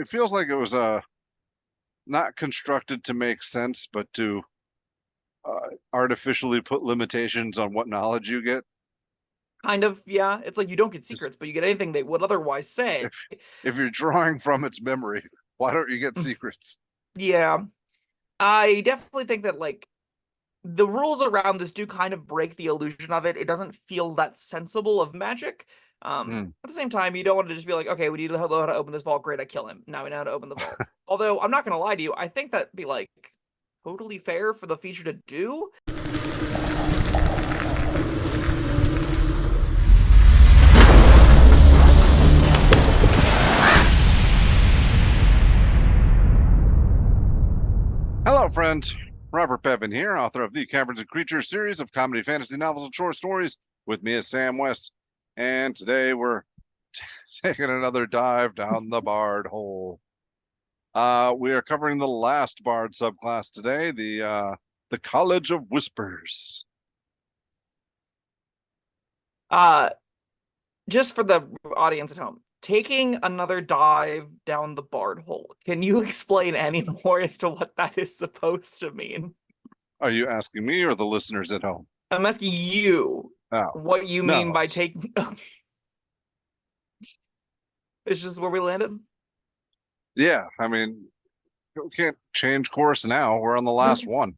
it feels like it was not constructed to make sense, but to artificially put limitations on what knowledge you get. Kind of, yeah. It's like you don't get It's, secrets, but you get anything they would otherwise say. if if you're drawing from its memory, why don't you get secrets? Yeah. I definitely think that like the rules around this do kind of break the illusion of it. It doesn't feel that sensible of magic. Hmm. At the same time, you don't want to just be like, okay, we need to know how to open this vault. Great, I kill him. Now we know how to open the vault. Although I'm not gonna lie to you, I think that'd be like totally fair for the feature to do. Hello, friends. Robert Pevin here, author of the Caverns Creatures series of comedy, fantasy novels, and short stories. With me is Sam West, and today we're taking another dive down the Bard hole. We are covering the last Bard subclass today, the College of Whispers. Uh, just for the audience at home, taking another dive down the Bard hole. Can you explain any more as to what that is supposed to mean? Are you asking me or the listeners at home? I'm asking you Oh, what you mean no. by taking. It's just where we landed. Yeah, I mean, we can't change course now. We're on the last one.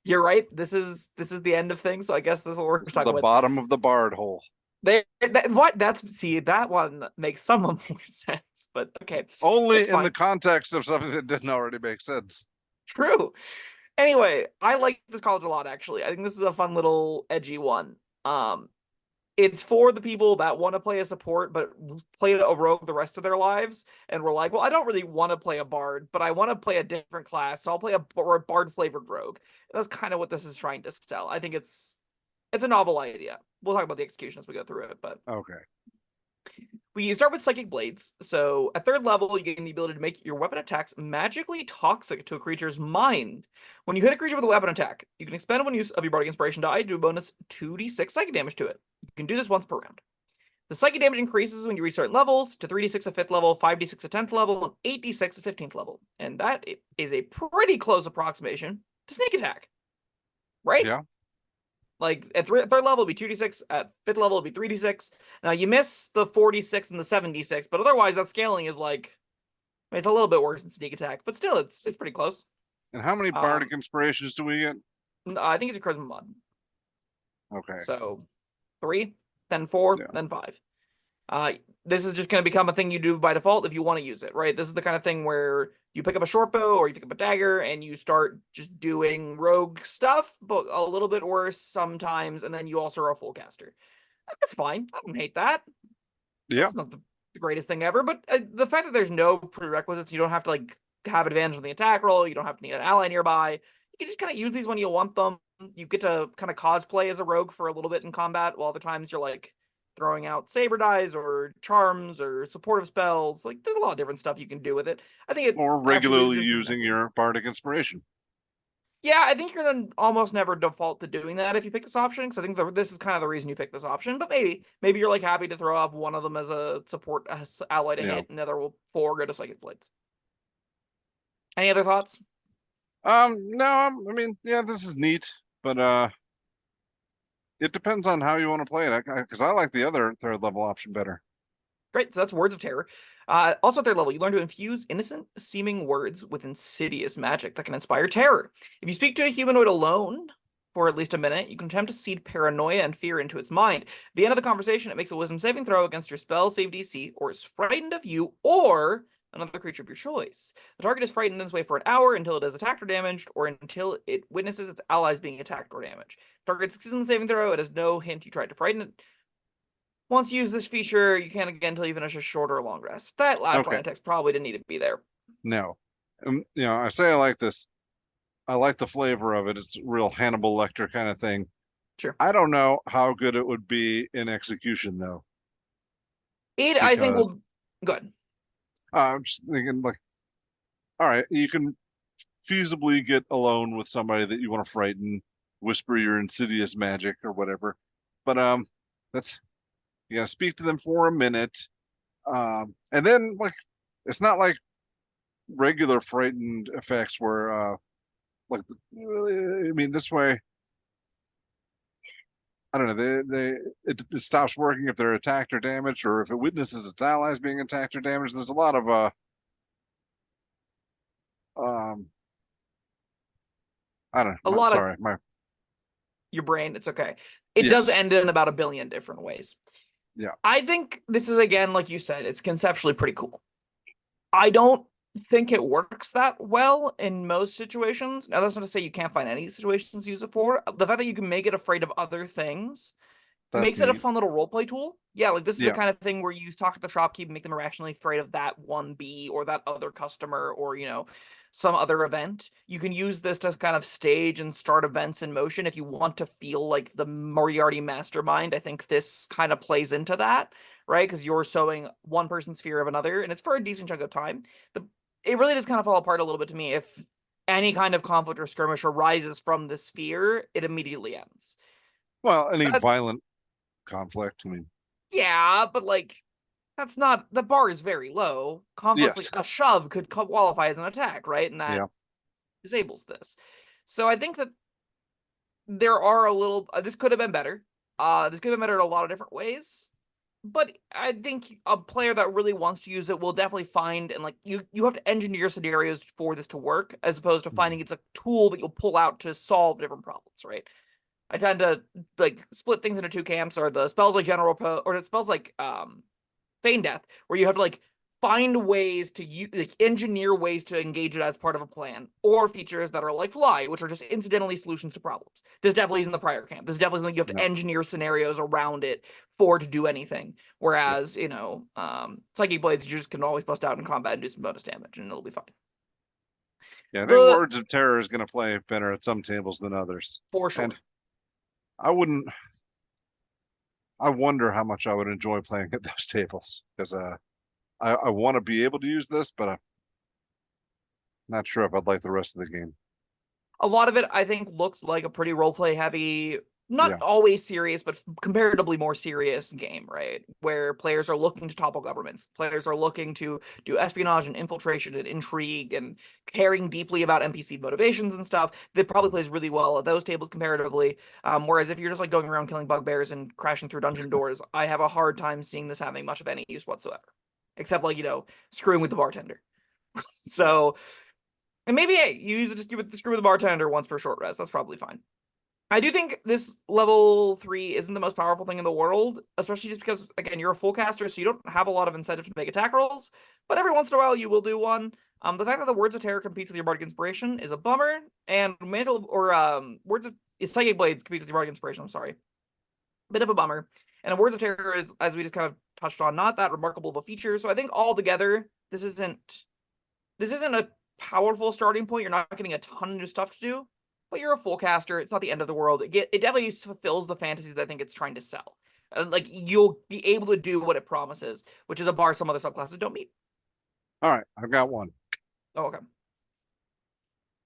You're right. This is the end of things. So I guess that's what we're The stuck with. bottom of the Bard hole. What? That's see that one makes some more sense. But okay, Only it's in the fine. context of something that didn't already make sense. True. Anyway, I like this college a lot. Actually, I think this is a fun little edgy one. Um, it's for the people that want to play a support but play a rogue the rest of their lives and we're like, well, I don't really want to play a bard, but I want to play a different class, so I'll play a bard flavored rogue. And that's kind of what this is trying to sell. I think it's a novel idea. We'll talk about the execution as we go through it, but Okay. we start with Psychic Blades. So at third level, you gain the ability to make your weapon attacks magically toxic to a creature's mind. When you hit a creature with a weapon attack, you can expend one use of your Bardic Inspiration die to do a bonus 2d6 psychic damage to it. You can do this once per round. The psychic damage increases when you reach certain levels to 3d6 at 5th level, 5d6 at 10th level, and 8d6 at 15th level. And that is a pretty close approximation to Sneak Attack, right? Yeah. Like at third level, it'll be 2d6. At 5th level, it'll be 3d6. Now you miss the 4d6 and the 7d6, but otherwise that scaling is like, it's a little bit worse than Sneak Attack, but still it's pretty close. And how many bardic Um, inspirations do we get? I think it's a Charisma mod. Okay. So 3, then 4, Yeah. then 5. Uh, this is just going to become a thing you do by default if you want to use it, right? This is the kind of thing where you pick up a short bow or you pick up a dagger and you start just doing rogue stuff, but a little bit worse sometimes, and then you also are a full caster. That's fine. I don't hate that. Yeah. That's not the greatest thing ever, but the fact that there's no prerequisites, you don't have to like have advantage on the attack roll, you don't have to need an ally nearby. You can just kind of use these when you want them. You get to kind of cosplay as a rogue for a little bit in combat, while other times you're like throwing out saber dies or charms or supportive spells. Like there's a lot of different stuff you can do with it. I think it Or actually leaves regularly room for using finessing. your bardic inspiration. Yeah, I think you're gonna almost never default to doing that if you pick this option, because I think this is kind of the reason you pick this option. But maybe you're like happy to throw up one of them as a support ally to Yeah. hit, and the other will four go to Psychic Blades. Any other thoughts? No, I mean, yeah, this is neat, but it depends on how you want to play it. Because I like the other third level option better. Great, so that's Words of Terror. Also, at third level, you learn to infuse innocent seeming words with insidious magic that can inspire terror. If you speak to a humanoid alone for at least a minute, you can attempt to seed paranoia and fear into its mind. At the end of the conversation, it makes a wisdom saving throw against your spell save DC, or is frightened of you or another creature of your choice. The target is frightened in this way for an hour until it is attacked or damaged, or until it witnesses its allies being attacked or damaged. Target succeeds in the saving throw, it has no hint you tried to frighten it. Once you use this feature, you can't again until you finish a short or long rest. That last line Okay. of text probably didn't need to be there. No. I say I like this. I like the flavor of it. It's a real Hannibal Lecter kind of thing. Sure. I don't know how good it would be in execution though, I think because will good. I'm just thinking like, all right, you can feasibly get alone with somebody that you want to frighten, whisper your insidious magic or whatever. But that's you gotta speak to them for a minute. And then like it's not like regular frightened effects where like I mean this way I don't know it stops working if they're attacked or damaged, or if it witnesses its allies being attacked or damaged. There's a lot of um I don't A know, lot of sorry my your brain, it's okay. It does yes end in about a billion different ways. yeah I think this is, again, like you said, it's conceptually pretty cool. I don't think it works that well in most situations. Now, that's not to say you can't find any situations to use it for. The fact that you can make it afraid of other things that's makes it a neat. fun little roleplay tool. Yeah, like this is the Yeah, kind of thing where you talk to the shopkeep and make them irrationally afraid of that one bee or that other customer or, some other event. You can use this to kind of stage and start events in motion if you want to feel like the Moriarty mastermind. I think this kind of plays into that, right? Because you're sowing one person's fear of another, and it's for a decent chunk of time. It really does kind of fall apart a little bit to me if any kind of conflict or skirmish arises from this fear, it immediately ends. well, any That's violent conflict, I mean, Yeah, but like that's not, the bar is very low. Conflicts like yes, a shove could qualify as an attack, right? And that yeah. disables this. So I think that there are a little. This could have been better. This could have been better in a lot of different ways. But I think a player that really wants to use it will definitely find, and like you have to engineer scenarios for this to work, as opposed to Mhm. finding it's a tool that you'll pull out to solve different problems, right? I tend to like split things into two camps, or the spells like or it spells like feign death, where you have to like find ways to like engineer ways to engage it as part of a plan, or features that are like fly, which are just incidentally solutions to problems. This definitely isn't the prior camp. This is definitely something you have to No, engineer scenarios around it for to do anything. yeah, Whereas, psychic blades, you just can always bust out in combat and do some bonus damage, and it'll be fine. yeah. I think The Words of Terror is going to play better at some tables than others, For and sure. I wouldn't. I wonder how much I would enjoy playing at those tables because I want to be able to use this, but I'm not sure if I'd like the rest of the game. A lot of it, I think, looks like a pretty roleplay heavy, not Yeah, always serious, but comparatively more serious game, right? Where players are looking to topple governments. Players are looking to do espionage and infiltration and intrigue and caring deeply about NPC motivations and stuff. That probably plays really well at those tables comparatively. Whereas if you're just like going around killing bugbears and crashing through dungeon doors, I have a hard time seeing this having much of any use whatsoever. Except like, screwing with the bartender. yeah. So, and maybe, hey, you use it to screw with the bartender once for a short rest. That's probably fine. I do think this level 3 isn't the most powerful thing in the world, especially just because, again, you're a full caster, so you don't have a lot of incentive to make attack rolls, but every once in a while you will do one. The fact that the Words of Terror competes with your Bardic Inspiration is a bummer, and Mantle or Words of Psychic Blades competes with your Bardic Inspiration. I'm sorry, bit of a bummer. And Words of Terror is, as we just kind of touched on, not that remarkable of a feature. So I think altogether, this isn't a powerful starting point. You're not getting a ton of new stuff to do, but you're a full caster. It's not the end of the world. It definitely fulfills the fantasies that I think it's trying to sell. Like you'll be able to do what it promises, which is a bar some other subclasses don't meet. All right, I've got one. Oh, okay.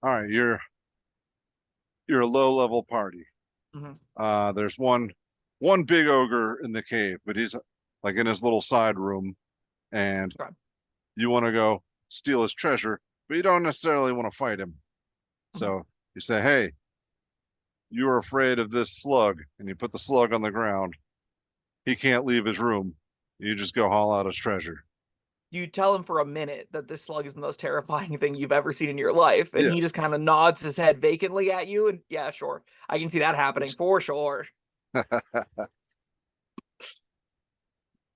All right, you're a low level party. Mm-hmm. There's one big ogre in the cave, but he's like in his little side room, and Okay. you want to go steal his treasure, but you don't necessarily want to fight him. Mm-hmm. So you say, "Hey, you are afraid of this slug," and you put the slug on the ground. He can't leave his room. You just go haul out his treasure. You tell him for a minute that this slug is the most terrifying thing you've ever seen in your life, and Yeah. he just kind of nods his head vacantly at you, and yeah, sure. I can see that happening for sure.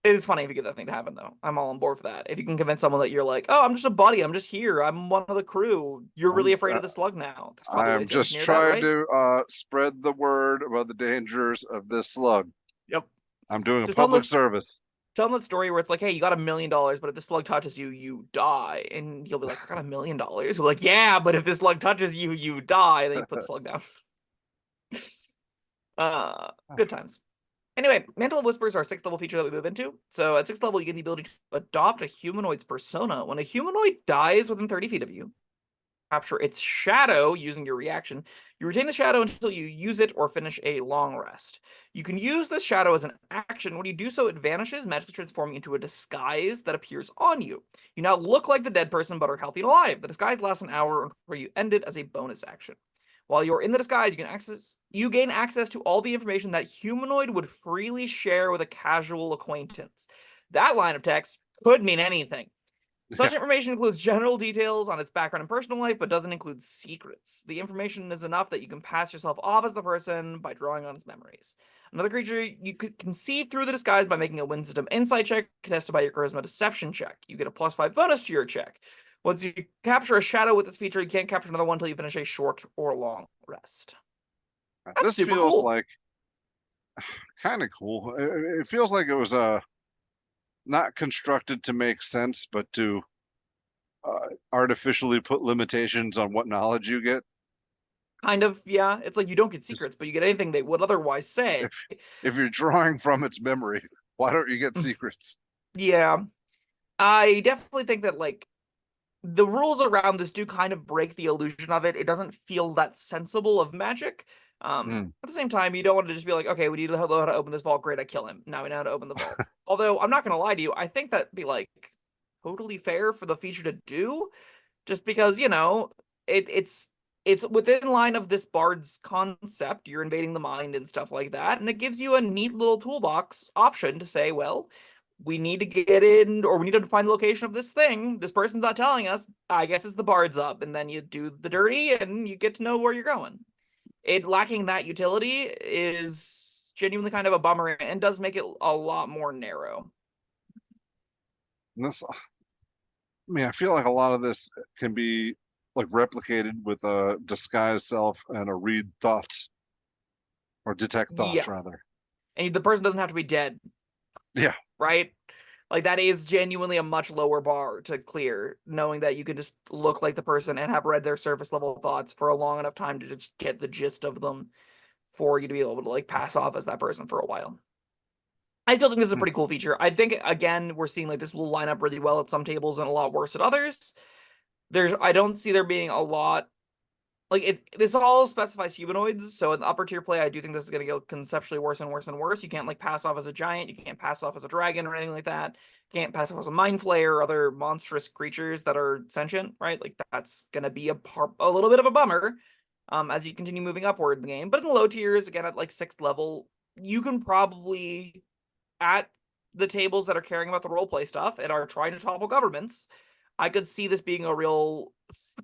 It is funny if you get that thing to happen, though. I'm all on board for that. If you can convince someone that you're like, oh, I'm just a buddy, I'm just here, I'm one of the crew. You're really I'm, afraid of the slug now. That's probably I've ways to just engineer that, tried right? to spread the word about the dangers of this slug. Yep. I'm doing a Just tell public them service. that story where it's like, hey, you got $1 million, but if this slug touches you, you die. And he'll be like, I got $1 million. We're like, yeah, but if this slug touches you, you die. And then you put the slug down. Good times. Anyway, Mantle of Whispers are our 6th level feature that we move into. So at 6th level, you get the ability to adopt a humanoid's persona. When a humanoid dies within 30 feet of you, capture its shadow using your reaction. You retain the shadow until you use it or finish a long rest. You can use this shadow as an action. When you do so, it vanishes, magically transforming into a disguise that appears on you. You now look like the dead person but are healthy and alive. The disguise lasts an hour where you end it as a bonus action. While you're in the disguise, you gain access to all the information that humanoid would freely share with a casual acquaintance. That line of text could mean anything. Such information includes general details on its background and personal life, but doesn't include secrets. The information is enough that you can pass yourself off as the person by drawing on its memories. Another creature you can see through the disguise by making a wisdom insight check, contested by your charisma deception check. You get a +5 bonus to your check. Once you capture a shadow with this feature, you can't capture another one until you finish a short or long rest. That's This super feels cool. like kind of cool. It feels like it was not constructed to make sense, but to artificially put limitations on what knowledge you get. Kind of, yeah. It's like you don't get secrets, but you get anything they would otherwise say. If you're drawing from its memory, why don't you get secrets? Yeah. I definitely think that, like, the rules around this do kind of break the illusion of it. It doesn't feel that sensible of magic. At the same time, you don't want to just be like, okay, we need to know how to open this vault. Great, I kill him. Now we know how to open the vault. Although, I'm not going to lie to you, I think that'd be, like, totally fair for the feature to do, just because, you know, it's within line of this bard's concept. You're invading the mind and stuff like that, and it gives you a neat little toolbox option to say, well, we need to get in, or we need to find the location of this thing. This person's not telling us. I guess it's the bard's up, and then you do the dirty, and you get to know where you're going. It lacking that utility is genuinely kind of a bummer, and does make it a lot more narrow. And this, I mean, I feel like a lot of this can be like replicated with a disguised self and a read thoughts or detect thoughts Yeah, rather. and the person doesn't have to be dead. Yeah. Right? Like, that is genuinely a much lower bar to clear, knowing that you can just look like the person and have read their surface level thoughts for a long enough time to just get the gist of them for you to be able to, like, pass off as that person for a while. I still think this is a pretty cool feature. I think, again, we're seeing, like, this will line up really well at some tables and a lot worse at others. I don't see there being a lot, like, this all specifies humanoids, so in the upper tier play, I do think this is going to go conceptually worse and worse and worse. You can't, like, pass off as a giant, you can't pass off as a dragon or anything like that. You can't pass off as a mind flayer or other monstrous creatures that are sentient, right? Like, that's going to be a little bit of a bummer as you continue moving upward in the game. But in the low tiers, again, at, like, 6th level, you can probably, at the tables that are caring about the roleplay stuff and are trying to topple governments, I could see this being a real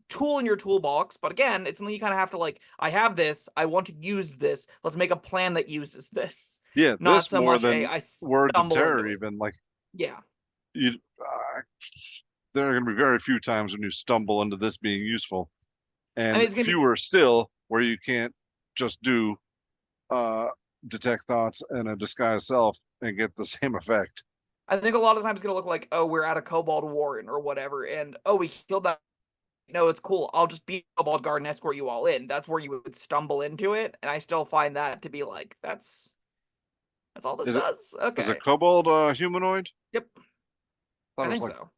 tool in your toolbox. But again, it's something you kind of have to, like, I have this, I want to use this, let's make a plan that uses this. Yeah, Not this so more much than I words of stumble into terror, it. even like Yeah. you. There are going to be very few times when you stumble into this being useful, I mean, and it's gonna be, fewer still where you can't just do detect thoughts and a disguised self and get the same effect. I think a lot of the time it's gonna look like, oh, we're at a kobold warren or whatever, and oh, we killed that. No, it's cool. I'll just be a kobold guard and escort you all in. That's where you would stumble into it, and I still find that to be like, that's all this Is it does. is a Okay. kobold humanoid? Yep. Thought I it was think like so.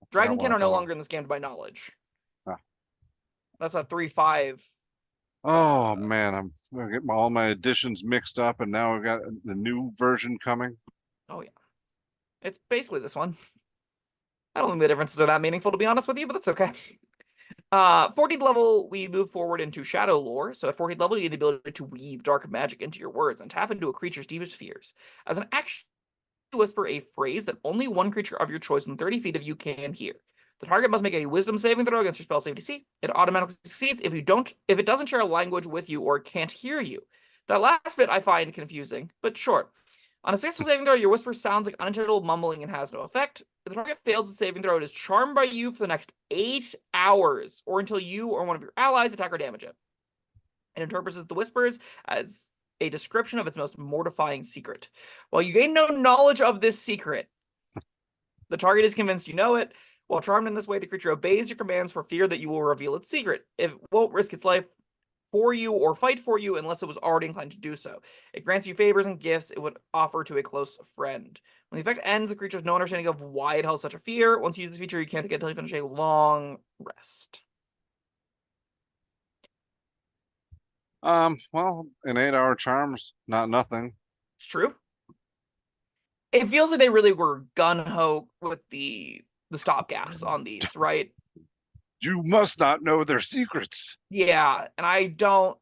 I forgot what Dragonkin I are no thought it was. longer in this game to my knowledge. Ah. That's a 3-5. Oh man, I'm gonna get all my editions mixed up, and now I've got the new version coming. Oh yeah. It's basically this one. I don't think the differences are that meaningful, to be honest with you, but that's okay. 14th level, we move forward into Shadow Lore. So at 14th level, you get the ability to weave dark magic into your words and tap into a creature's deepest fears. As an action, whisper a phrase that only one creature of your choice within 30 feet of you can hear. The target must make a wisdom saving throw against your spell save DC. It automatically succeeds if it doesn't share a language with you or can't hear you. That last bit I find confusing, but sure. On a successful saving throw, your whisper sounds like unintelligible mumbling and has no effect. If the target fails the saving throw, it is charmed by you for the next 8 hours, or until you or one of your allies attack or damage it. It interprets the whispers as a description of its most mortifying secret. While you gain no knowledge of this secret, the target is convinced you know it. While charmed in this way, the creature obeys your commands for fear that you will reveal its secret. It won't risk its life for you or fight for you unless it was already inclined to do so. It grants you favors and gifts it would offer to a close friend. When the effect ends, the creature has no understanding of why it held such a fear. Once you use this feature, you can't get until you finish a long rest. Well, an 8-hour charm's not nothing. It's true. It feels like they really were gun-ho with the stopgaps on these, right? You must not know their secrets. Yeah, and I don't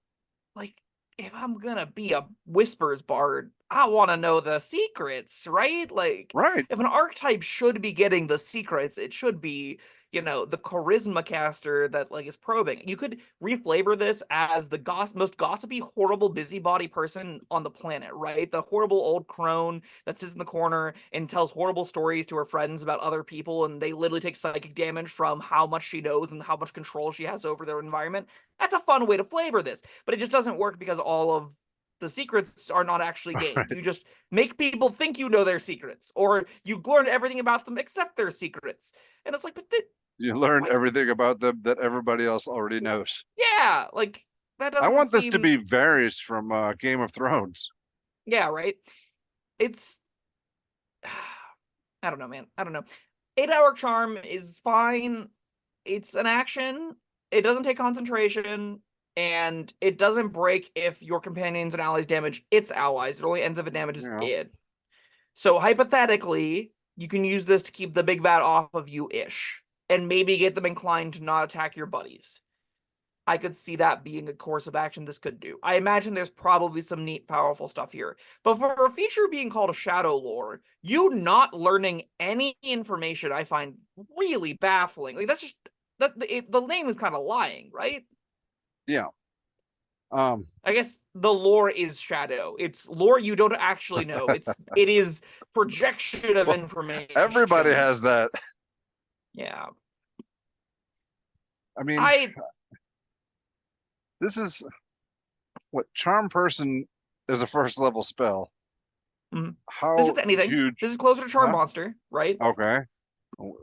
like if I'm gonna be a whispers bard, I want to know the secrets, right? Like Right. if an archetype should be getting the secrets, it should be, the charisma caster that like is probing. You could reflavor this as the most gossipy, horrible busybody person on the planet, right? The horrible old crone that sits in the corner and tells horrible stories to her friends about other people, and they literally take psychic damage from how much she knows and how much control she has over their environment. That's a fun way to flavor this, but it just doesn't work because all of the secrets are not actually gained. You just make people think you know their secrets, or you learn everything about them except their secrets. And it's like, but You learn what? everything about them that everybody else already knows. Yeah, like that I doesn't want this to seem. be Varys from Game of Thrones. Yeah, right. It's. I don't know, man. I don't know. 8-hour charm is fine. It's an action. It doesn't take concentration, and it doesn't break if your companions and allies damage its allies. It only ends if it damages You know, it. So hypothetically, you can use this to keep the big bad off of you-ish, and maybe get them inclined to not attack your buddies. I could see that being a course of action this could do. I imagine there's probably some neat, powerful stuff here. But for a feature being called a Shadow Lore, you not learning any information I find really baffling. Like, that's just, the name is kind of lying, right? yeah. Um, I guess the lore is shadow. It's lore you don't actually know. It is projection of well, everybody information. has that. Yeah. I mean, I this is what Charm Person is a first level spell. mm, this How is anything. huge? This is closer to Charm Huh? Monster, right? Okay.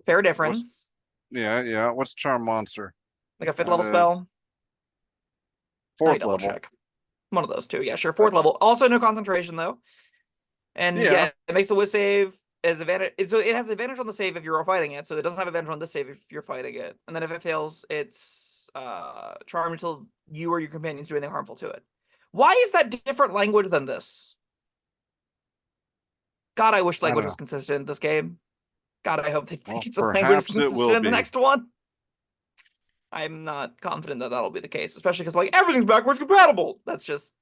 Fair What's difference. yeah. What's Charm Monster? Like a 5th level Uh, spell. Let me fourth double level. check. One of those two. Yeah, sure. Uh, 4th level. Also no concentration though. And Yeah. yeah, it makes the whiz save as advantage. So it has advantage on the save if you're fighting it. So it doesn't have advantage on this save if you're fighting it. And then if it fails, it's charmed until you or your companions do anything harmful to it. Why is that different language than this? God, I wish I don't language know. was consistent in this game. God, I hope they Well, get some language perhaps it consistent will in the be. next one. I'm not confident that that'll be the case, especially because like everything's backwards compatible. That's just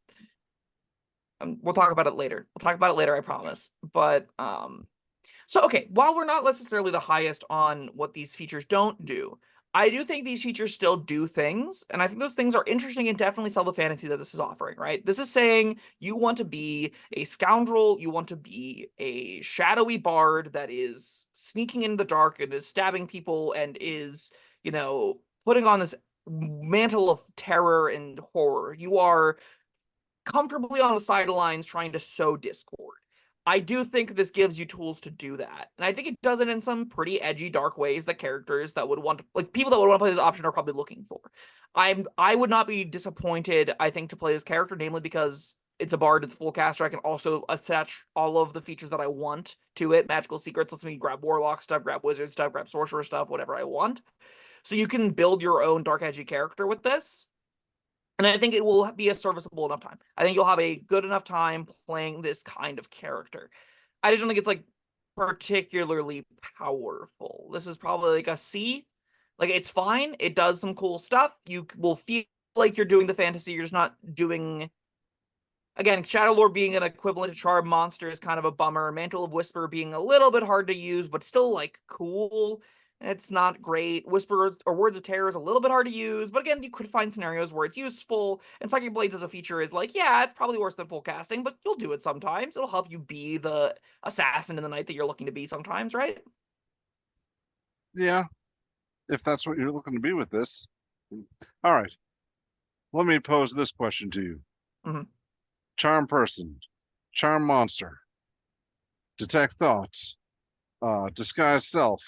we'll talk about it later. We'll talk about it later, I promise. But so okay, while we're not necessarily the highest on what these features don't do, I do think these features still do things, and I think those things are interesting and definitely sell the fantasy that this is offering, right? This is saying you want to be a scoundrel, you want to be a shadowy bard that is sneaking in the dark and is stabbing people and is, putting on this mantle of terror and horror. You are comfortably on the sidelines trying to sow discord. I do think this gives you tools to do that. And I think it does it in some pretty edgy, dark ways that characters that would want to, like people that would want to play this option are probably looking for. I would not be disappointed, I think, to play this character, namely because it's a bard, it's full caster. I can also attach all of the features that I want to it. Magical secrets lets me grab warlock stuff, grab wizard stuff, grab sorcerer stuff, whatever I want. So you can build your own dark edgy character with this. And I think it will be a serviceable enough time. I think you'll have a good enough time playing this kind of character. I just don't think it's like particularly powerful. This is probably like a C. Like it's fine. It does some cool stuff. You will feel like you're doing the fantasy. You're just not doing. Again, Shadow Lord being an equivalent to Charm Monster is kind of a bummer. Mantle of Whisper being a little bit hard to use, but still like cool. It's not great. Whisper or Words of Terror is a little bit hard to use, but again, you could find scenarios where it's useful. And Psychic Blades as a feature is like, yeah, it's probably worse than full casting, but you'll do it sometimes. It'll help you be the assassin in the night that you're looking to be sometimes, right? Yeah. If that's what you're looking to be with this. All right. Let me pose this question to you. Mhm. Charm Person, Charm Monster, Detect Thoughts, Disguise Self.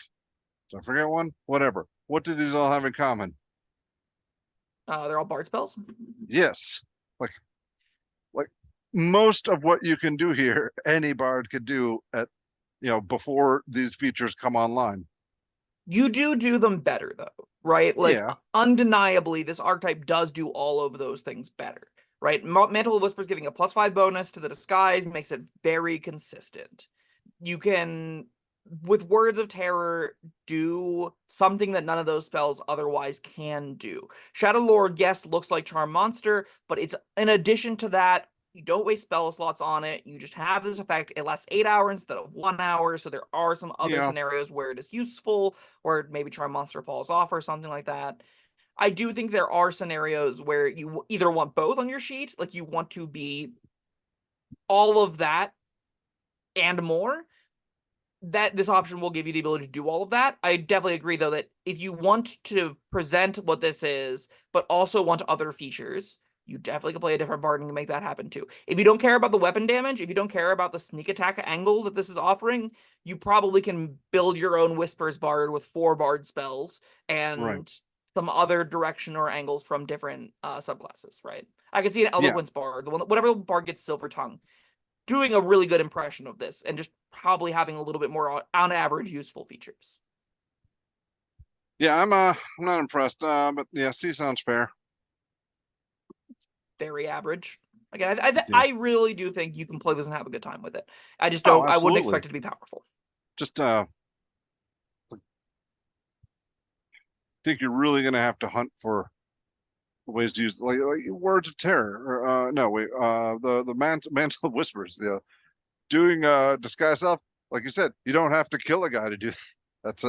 Did I forget one? Whatever. What do these all have in common? They're all bard spells. Yes. Like most of what you can do here, any bard could do at, before these features come online. You do them better though, right? Like Yeah. undeniably, this archetype does do all of those things better, right? Mantle of Whispers giving a +5 bonus to the disguise makes it very consistent. You can, with Words of Terror, do something that none of those spells otherwise can do. Shadow Lord, yes, looks like Charm Monster, but it's in addition to that. You don't waste spell slots on it. You just have this effect. It lasts 8 hours instead of 1 hour. So there are some other Yeah. scenarios where it is useful, where maybe Charm Monster falls off or something like that. I do think there are scenarios where you either want both on your sheet, like you want to be all of that and more, that this option will give you the ability to do all of that. I definitely agree, though, that if you want to present what this is, but also want other features, you definitely can play a different Bard and make that happen too. If you don't care about the weapon damage, if you don't care about the sneak attack angle that this is offering, you probably can build your own Whispers Bard with 4 Bard spells Right. and some other direction or angles from different subclasses, right? I could see an Yeah. Eloquence Bard, whatever Bard gets Silver Tongue, doing a really good impression of this and just probably having a little bit more on average useful features. Yeah, I'm not impressed. But yeah, C sounds fair. It's very average. Again, Yeah. I really do think you can play this and have a good time with it. I just Oh, don't. I wouldn't absolutely. expect it to be powerful. Just think you're really gonna have to hunt for ways to use like Words of Terror or no wait the Mantle of Whispers. Yeah, doing disguise stuff. Like you said, you don't have to kill a guy to do that. That's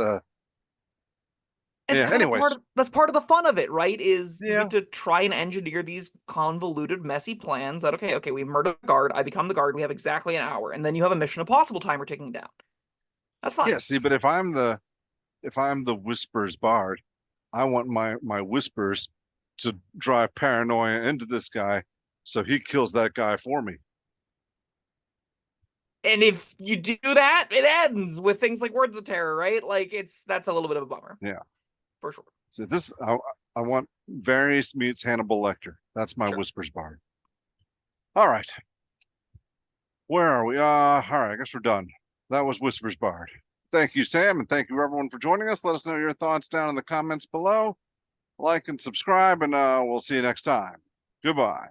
It's yeah. kind of Anyway, that's part of the fun of it, right? Is you yeah. get to try and engineer these convoluted, messy plans that okay, we murder the guard, I become the guard, we have exactly an hour, and then you have a Mission Impossible timer ticking down. That's fun. Yeah, see, but if I'm the Whispers Bard, I want my whispers to drive paranoia into this guy so he kills that guy for me. And if you do that, it ends with things like Words of Terror, right? Like that's a little bit of a bummer. Yeah. For sure. So I want Various meets Hannibal Lecter. That's my Sure. Whispers Bard. All right. Where are we? All right, I guess we're done. That was Whispers Bard. Thank you, Sam, and thank you everyone for joining us. Let us know your thoughts down in the comments below. Like and subscribe, and we'll see you next time. Goodbye.